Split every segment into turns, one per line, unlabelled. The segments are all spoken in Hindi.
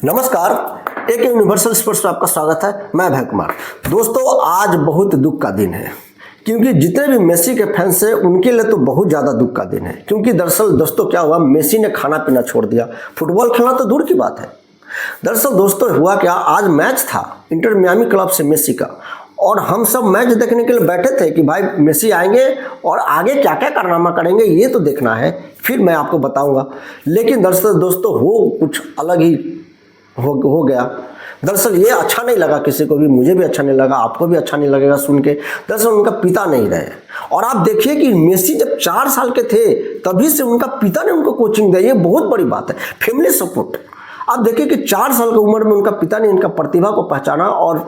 नमस्कार, एक यूनिवर्सल स्पोर्ट्स में आपका स्वागत है। मैं भय कुमार। दोस्तों, आज बहुत दुख का दिन है क्योंकि जितने भी मेसी के फैंस हैं उनके लिए तो बहुत ज़्यादा दुख का दिन है। क्योंकि दरअसल दोस्तों क्या हुआ, मेसी ने खाना पीना छोड़ दिया, फुटबॉल खेलना तो दूर की बात है। दरअसल दोस्तों हुआ क्या, आज मैच था इंटर मियामी क्लब से मेसी का, और हम सब मैच देखने के लिए बैठे थे कि भाई मेसी आएंगे और आगे क्या क्या कारनामा करेंगे ये तो देखना है, फिर मैं आपको बताऊंगा। लेकिन दरअसल दोस्तों हो कुछ अलग ही हो गया। दरअसल ये अच्छा नहीं लगा किसी को भी, मुझे भी अच्छा नहीं लगा, आपको भी अच्छा नहीं लगेगा सुन के। दरअसल उनका पिता नहीं रहे, और आप देखिए कि मेसी जब 4 साल के थे तभी से उनका पिता ने उनको कोचिंग दी। ये बहुत बड़ी बात है, फैमिली सपोर्ट। आप देखिए कि 4 साल की उम्र में उनका पिता ने इनका प्रतिभा को पहचाना और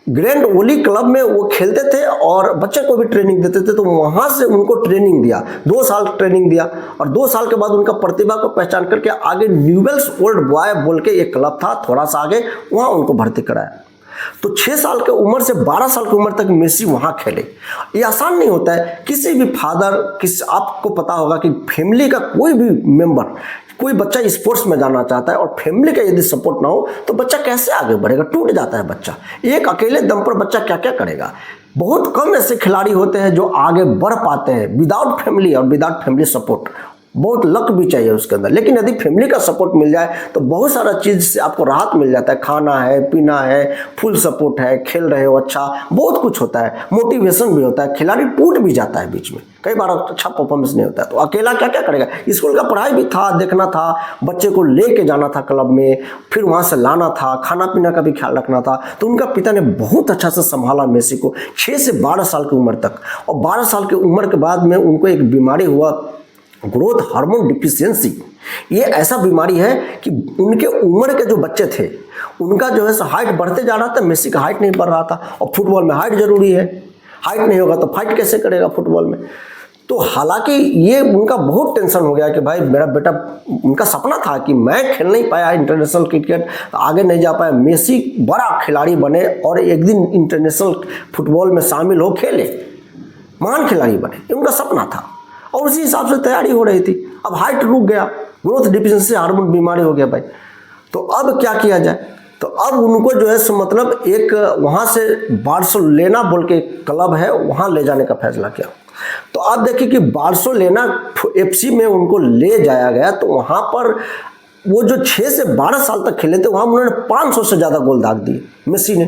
ग्रैंड ओली क्लब में वो खेलते थे और बच्चे को भी ट्रेनिंग देते थे, तो वहाँ से उनको ट्रेनिंग दिया, 2 साल ट्रेनिंग दिया, और 2 साल के बाद उनका प्रतिभा को पहचान करके आगे न्यूवेल्स ओल्ड बॉय बोल के एक क्लब था थोड़ा सा आगे, वहाँ उनको भर्ती कराया। तो 6 साल की उम्र से 12 साल की उम्र तक मेसी वहाँ खेले। ये आसान नहीं होता है। किसी भी फादर, आपको पता होगा कि फैमिली का कोई भी मेंबर, कोई बच्चा स्पोर्ट्स में जाना चाहता है और फैमिली का यदि सपोर्ट ना हो तो बच्चा कैसे आगे बढ़ेगा, टूट जाता है बच्चा। एक अकेले दम पर बच्चा क्या क्या करेगा। बहुत कम ऐसे खिलाड़ी होते हैं जो आगे बढ़ पाते हैं विदाउट फैमिली और विदाउट फैमिली सपोर्ट। बहुत लक भी चाहिए उसके अंदर, लेकिन यदि फैमिली का सपोर्ट मिल जाए तो बहुत सारा चीज़ से आपको राहत मिल जाता है। खाना है, पीना है, फुल सपोर्ट है, खेल रहे हो अच्छा, बहुत कुछ होता है, मोटिवेशन भी होता है। खिलाड़ी टूट भी जाता है बीच में, कई बार अच्छा परफॉर्मेंस नहीं होता है, तो अकेला क्या क्या करेगा। स्कूल का पढ़ाई भी था, देखना था, बच्चे को लेके जाना था क्लब में, फिर वहाँ से लाना था, खाना पीना का भी ख्याल रखना था। तो उनका पिता ने बहुत अच्छा से संभाला मेसी को 6 से 12 साल की उम्र तक। और 12 साल की उम्र के बाद में उनको एक बीमारी हुआ, ग्रोथ हार्मोन डिफिशियंसी। ये ऐसा बीमारी है कि उनके उम्र के जो बच्चे थे उनका जो है हाइट बढ़ते जा रहा था, मेसी का हाइट नहीं बढ़ रहा था। और फुटबॉल में हाइट जरूरी है, हाइट नहीं होगा तो फाइट कैसे करेगा फुटबॉल में। तो हालांकि ये उनका बहुत टेंशन हो गया कि भाई मेरा बेटा, उनका सपना था कि मैं खेल नहीं पाया इंटरनेशनल क्रिकेट, आगे नहीं जा पाया, मेसी बड़ा खिलाड़ी बने और एक दिन इंटरनेशनल फुटबॉल में शामिल हो, खेले, महान खिलाड़ी बने, ये उनका सपना था। और उसी हिसाब से तैयारी हो रही थी। अब हाइट रुक गया, ग्रोथ डिफिशियंसी हार्मोन बीमारी हो गया भाई। तो अब क्या किया जाए, तो अब उनको जो है सो मतलब एक वहाँ से बार्सिलोना बोल के क्लब है, वहाँ ले जाने का फैसला किया। तो आप देखिए कि बार्सिलोना FC में उनको ले जाया गया। तो वहाँ पर वो जो 6 से 12 साल तक खेले थे, वहाँ उन्होंने 500 से ज़्यादा गोल दाग दिए। मेसी ने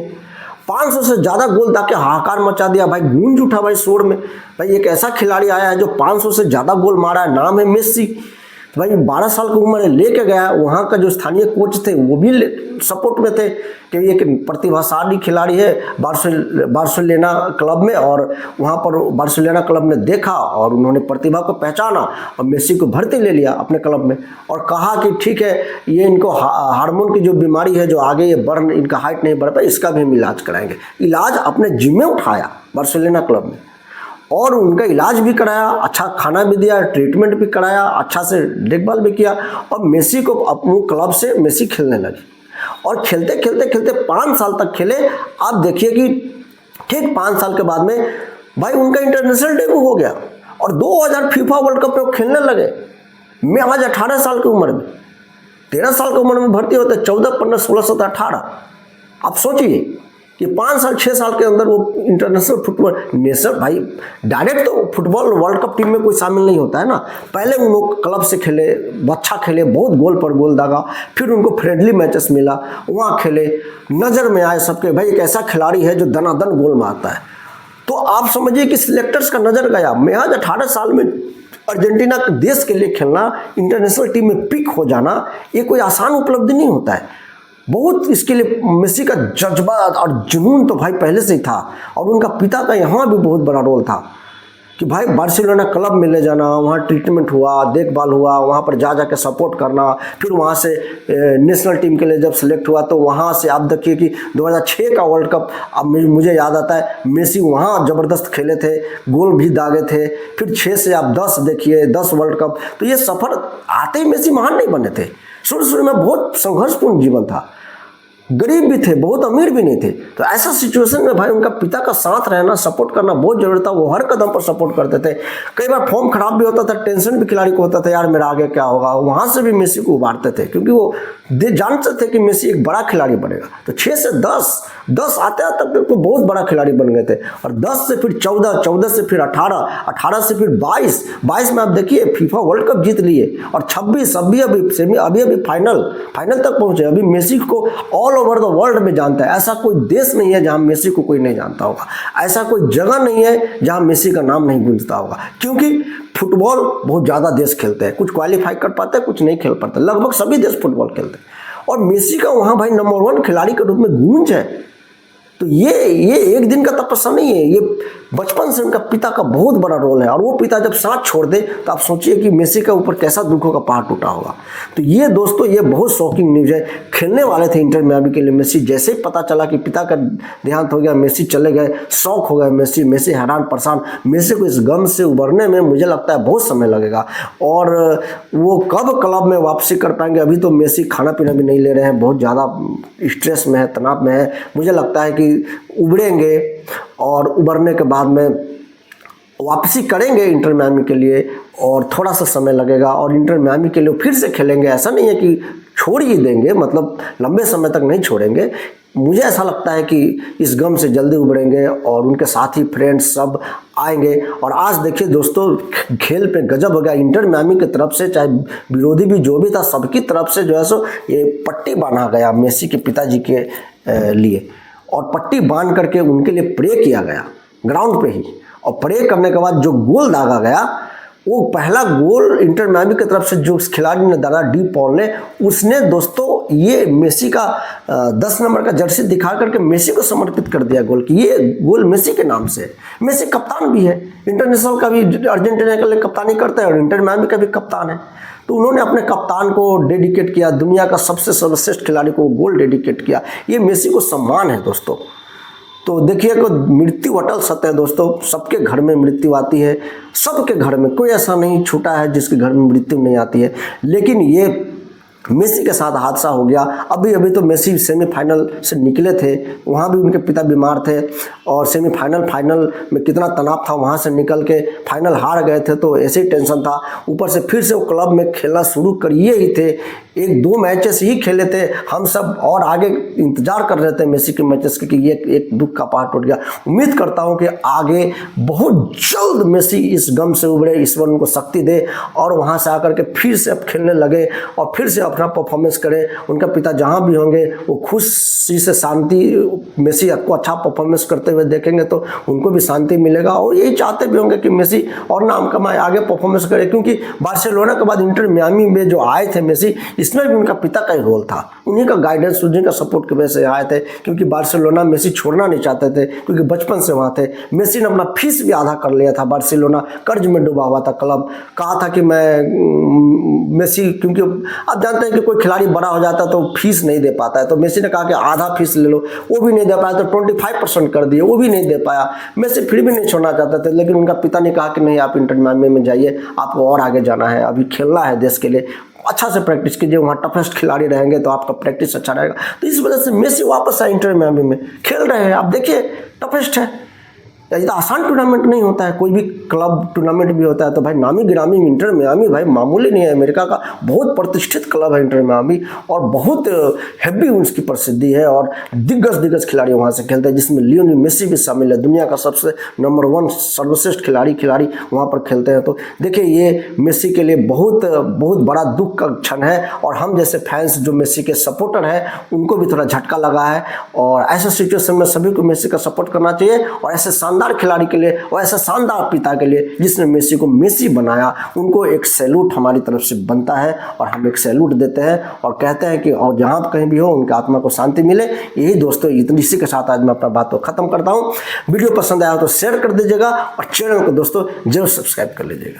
500 से ज़्यादा गोल दाग के हाहाकार मचा दिया भाई, गूंज उठा भाई शोर में। भाई एक ऐसा खिलाड़ी आया है जो 500 से ज़्यादा गोल मारा है, नाम है मेसी। तो भाई 12 साल की उम्र लेके गया, वहाँ का जो स्थानीय कोच थे वो भी सपोर्ट में थे कि एक प्रतिभाशाली खिलाड़ी है बार्सिलोना क्लब में। और वहाँ पर बार्सिलोना क्लब ने देखा और उन्होंने प्रतिभा को पहचाना और मेसी को भर्ती ले लिया अपने क्लब में, और कहा कि ठीक है, ये इनको हार्मोन की जो बीमारी है, जो आगे ये इनका हाइट नहीं बढ़ पाए, इसका भी हम इलाज कराएंगे। इलाज अपने जिम्मे उठाया बार्सिलोना क्लब में, और उनका इलाज भी कराया, अच्छा खाना भी दिया, ट्रीटमेंट भी कराया, अच्छा से देखभाल भी किया, और मेसी को अपने क्लब से मेसी खेलने लगे। और खेलते खेलते खेलते 5 साल तक खेले। आप देखिए कि ठीक 5 साल के बाद में भाई उनका इंटरनेशनल डेब्यू हो गया और 2000 फीफा वर्ल्ड कप में वो खेलने लगे। मैं आज 18 साल की उम्र में, 13 साल की उम्र में भर्ती होते, 14, 15, 16, 17, 18। आप सोचिए कि 5 साल 6 साल के अंदर वो इंटरनेशनल फुटबॉल नेशनल, भाई डायरेक्ट तो फुटबॉल वर्ल्ड कप टीम में कोई शामिल नहीं होता है ना। पहले उन लोग क्लब से खेले, अच्छा खेले, बहुत गोल पर गोल दागा, फिर उनको फ्रेंडली मैचेस मिला, वहाँ खेले, नज़र में आए सबके, भाई एक ऐसा खिलाड़ी है जो दनादन गोल मारता है। तो आप समझिए कि सिलेक्टर्स का नज़र गया। मैं आज 18 साल में अर्जेंटीना देश के लिए खेलना, इंटरनेशनल टीम में पिक हो जाना, ये कोई आसान उपलब्धि नहीं होता है। बहुत इसके लिए मेसी का जज्बा और जुनून तो भाई पहले से ही था, और उनका पिता का यहाँ भी बहुत बड़ा रोल था कि भाई बार्सिलोना क्लब में ले जाना, वहाँ ट्रीटमेंट हुआ, देखभाल हुआ, वहाँ पर जा के सपोर्ट करना। फिर वहाँ से नेशनल टीम के लिए जब सेलेक्ट हुआ तो वहाँ से आप देखिए कि 2006 का वर्ल्ड कप, अब मुझे याद आता है मेसी वहाँ ज़बरदस्त खेले थे, गोल भी दागे थे। फिर 6 से आप 10 देखिए, 10 वर्ल्ड कप। तो ये सफ़र आते ही मेसी महान नहीं बने थे, शुरू शुरू में बहुत संघर्षपूर्ण जीवन था। गरीब भी थे, बहुत अमीर भी नहीं थे। तो ऐसा सिचुएशन में भाई उनका पिता का साथ रहना, सपोर्ट करना बहुत जरूरी था। वो हर कदम पर सपोर्ट करते थे। कई बार फॉर्म खराब भी होता था, टेंशन भी खिलाड़ी को होता था, यार मेरा आगे क्या होगा। वहां से भी मेसी को उबारते थे, क्योंकि वो जानते थे कि मेसी एक बड़ा खिलाड़ी बनेगा। तो 6 से 10 आते तक तो बहुत बड़ा खिलाड़ी बन गए थे। और 10 से फिर 14, 14 से फिर 18, 18 से फिर 22 में आप देखिए फीफा वर्ल्ड कप जीत लिए। और 26 अभी फाइनल तक पहुंचे। अभी मेसी को ऑल ओवर द वर्ल्ड में जानता है। ऐसा कोई देश नहीं है जहां मेसी को कोई नहीं जानता होगा। ऐसा कोई जगह नहीं है जहां मेसी का नाम नहीं गूंजता होगा। क्योंकि फुटबॉल बहुत ज़्यादा देश खेलते हैं। कुछ क्वालिफाई कर पाते हैं, कुछ नहीं खेल पाते। लगभग सभी देश फुटबॉल खेलते हैं। और मेसी का वहाँ भाई नंबर 1 खिलाड़ी के रूप में गूंज है। तो ये एक दिन का तपस्या नहीं है, ये बचपन से उनका पिता का बहुत बड़ा रोल है। और वो पिता जब साथ छोड़ दे तो आप सोचिए कि मेसी के ऊपर कैसा दुखों का पहाड़ टूटा होगा। तो ये दोस्तों ये बहुत शॉकिंग न्यूज़ है। खेलने वाले थे इंटर मियामी के लिए मेसी, जैसे ही पता चला कि पिता का देहांत हो गया, मेसी चले गए, शौक हो गया मेसी हैरान परेशान। मेसी को इस गम से उबरने में मुझे लगता है बहुत समय लगेगा। और वो कब क्लब में वापसी कर पाएंगे। अभी तो मेसी खाना पीना भी नहीं ले रहे हैं, बहुत ज़्यादा स्ट्रेस में है, तनाव में है। मुझे लगता है कि उबरेंगे और उबरने के बाद में वापसी करेंगे इंटर मियामी के लिए। और थोड़ा सा समय लगेगा और इंटर मियामी के लिए फिर से खेलेंगे। ऐसा नहीं है कि छोड़ ही देंगे, मतलब लंबे समय तक नहीं छोड़ेंगे। मुझे ऐसा लगता है कि इस गम से जल्दी उबरेंगे और उनके साथी फ्रेंड्स सब आएंगे। और आज देखिए दोस्तों खेल पे गजब हो गया। इंटर मियामी की तरफ से, चाहे विरोधी भी जो भी था, सबकी तरफ से जो है सो ये पट्टी बांधा गया मेसी के पिताजी के लिए। और पट्टी बांध करके उनके लिए प्रे किया गया ग्राउंड पे ही। और प्रे करने के बाद जो गोल दागा गया, वो पहला गोल इंटर मियामी की तरफ से जो उस खिलाड़ी ने दागा, डी पॉल ने, उसने दोस्तों ये मेसी का 10 नंबर का जर्सी दिखा करके मेसी को समर्पित कर दिया गोल कि ये गोल मेसी के नाम से। मेसी कप्तान भी है, इंटरनेशनल का भी अर्जेंटीना के लिए कप्तानी करता है और इंटर मियामी का भी कप्तान है। तो उन्होंने अपने कप्तान को डेडिकेट किया, दुनिया का सबसे सर्वश्रेष्ठ खिलाड़ी को गोल डेडिकेट किया। ये मेसी को सम्मान है दोस्तों। तो देखिए कि मृत्यु अटल सत्य है दोस्तों। सबके घर में मृत्यु आती है, सबके घर में, कोई ऐसा नहीं छूटा है जिसके घर में मृत्यु नहीं आती है। लेकिन ये मेसी के साथ हादसा हो गया। अभी तो मेसी सेमीफाइनल से निकले थे, वहाँ भी उनके पिता बीमार थे और फाइनल में कितना तनाव था, वहाँ से निकल के फाइनल हार गए थे तो ऐसे ही टेंशन था। ऊपर से फिर से वो क्लब में खेलना शुरू करिए ही थे, 1-2 मैचेस ही खेले थे हम सब, और आगे इंतजार कर रहे थे मेसी के मैचेस के कि ये एक दुख का पहाड़ टूट गया। उम्मीद करता हूँ कि आगे बहुत जल्द मेसी इस गम से उभरे, ईश्वर उनको शक्ति दे और वहाँ से आकर के फिर से अब खेलने लगे और फिर से अपना परफॉर्मेंस करें। उनका पिता जहाँ भी होंगे वो खुशी से शांति, मेसी को अच्छा परफॉर्मेंस करते हुए देखेंगे तो उनको भी शांति मिलेगा। और यही चाहते भी होंगे कि मेसी और नाम कमाए, आगे परफॉर्मेंस करे। क्योंकि बार्सिलोना के बाद इंटर मियामी में जो आए थे मेसी, इसमें भी उनका पिता का ही रोल था। उन्हीं का गाइडेंस, उन्हीं का सपोर्ट की वजह से आए थे। क्योंकि बार्सिलोना मेसी छोड़ना नहीं चाहते थे, क्योंकि बचपन से वहाँ थे। मेसी ने अपना फीस भी आधा कर लिया था, बार्सिलोना कर्ज में डूबा हुआ था क्लब। कहा था कि मैं मेसी, क्योंकि आप जानते हैं कि कोई खिलाड़ी बड़ा हो जाता है तो फीस नहीं दे पाता है। तो मेसी ने कहा कि आधा फीस ले लो, वो भी नहीं दे पाया। तो 25% कर दिए, वो भी नहीं दे पाया। मेसी फिर भी नहीं छोड़ना चाहते थे, लेकिन उनका पिता ने कहा कि नहीं, आप इंटर मियामी में जाइए, आपको और आगे जाना है, अभी खेलना है देश के लिए, अच्छा से प्रैक्टिस कीजिए, वहाँ टफेस्ट खिलाड़ी रहेंगे तो आपका प्रैक्टिस अच्छा रहेगा। तो इस वजह से मेसी वापस आए इंटर मियामी में, खेल रहे हैं। आप देखिए टफेस्ट है, ये तो आसान टूर्नामेंट नहीं होता है। कोई भी क्लब टूर्नामेंट भी होता है तो भाई नामी गिरामी इंटर मियामी भाई मामूली नहीं है। अमेरिका का बहुत प्रतिष्ठित क्लब है इंटर मियामी और बहुत हैवी उसकी प्रसिद्धि है और दिग्गज खिलाड़ी वहाँ से खेलते हैं, जिसमें लियोनेल मेसी भी शामिल है। दुनिया का सबसे नंबर 1 सर्वश्रेष्ठ खिलाड़ी वहाँ पर खेलते हैं। तो देखिए ये मेसी के लिए बहुत बड़ा दुख का क्षण है। और हम जैसे फैंस जो मेसी के सपोर्टर हैं उनको भी थोड़ा झटका लगा है। और ऐसा सिचुएशन में सभी को मेसी का सपोर्ट करना चाहिए। और ऐसे शानदार खिलाड़ी के लिए और ऐसा शानदार पिता के लिए जिसने मेसी को मेसी बनाया, उनको एक सैल्यूट हमारी तरफ से बनता है। और हम एक सैल्यूट देते हैं और कहते हैं कि और जहाँ कहीं भी हो उनकी आत्मा को शांति मिले। यही दोस्तों, इसी के साथ आज मैं अपना बात को खत्म करता हूँ। वीडियो पसंद आया हो तो शेयर कर दीजिएगा और चैनल को दोस्तों जरूर सब्सक्राइब कर लीजिएगा।